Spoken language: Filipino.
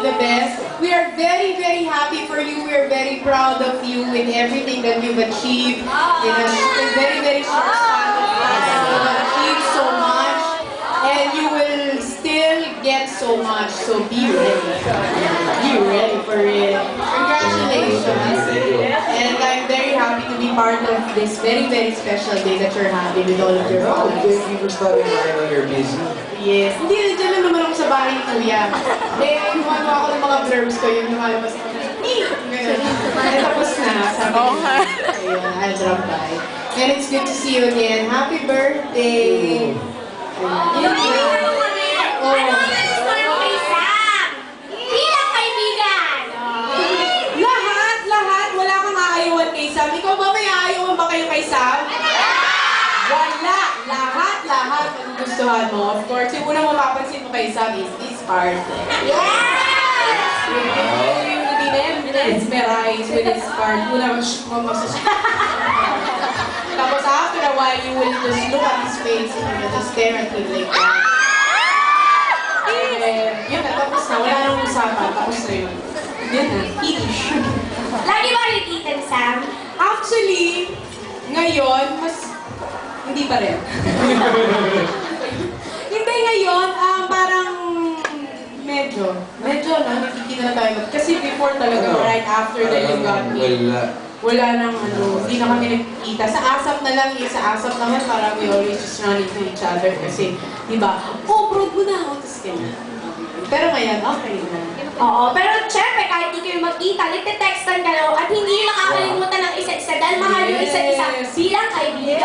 the best. We are very, very happy for you. We are very proud of you in everything that you've achieved. In a very, very short span of time, you've achieved so much. And you will still get so much. So be ready. Be ready for it. Congratulations. And I'm very happy to be part of this very, very special day that you're having with all of your followers. Thank you for stopping by. I know you're busy. Yes. Hindi, dyan lang naman ako sa bahay ni Kuya. Gumagawa ako ng mga blurbs ko, yung lumalabas ako. Ganun. Tapos na, sabi niya. Ayun, I'll drop by. And it's good to see you again. Happy birthday! Ano mo kay Sam? Bilang kaibigan! Lahat! Wala kang aayawan kay Sam. Ikaw ba may aayawan ba kayo kay Sam? Wala! Lahat ang gustuhan mo. Of course, yung unang mapapansin mo kay Sam is this part. Yes! Yung mesmerize with his part. Wala Tapos after a while, you will just look at his face and you will just stare at him like that. And yun na, tapos na. Wala nang usapan. Tapos na yun. Yun na. Finish. Lagi ba ulitin, Sam? Actually, ngayon, mas hindi pa rin. Hindi ngayon, parang medyo nakikita na tayo. Kasi before talaga, right after that you got me, wala nang hindi na kami nagkikita. Sa ASAP na lang, sa ASAP naman, parang we always just run into each other kasi, di ba, proud mo na ako, tapos ganyan. Pero ngayon, okay na. Oo, pero syempre kahit di kayo magkita, nagte-textan kayo at hindi nyo nakakalimutan ng isa't isa dahil mahal yung isa't isa bilang kaibigan.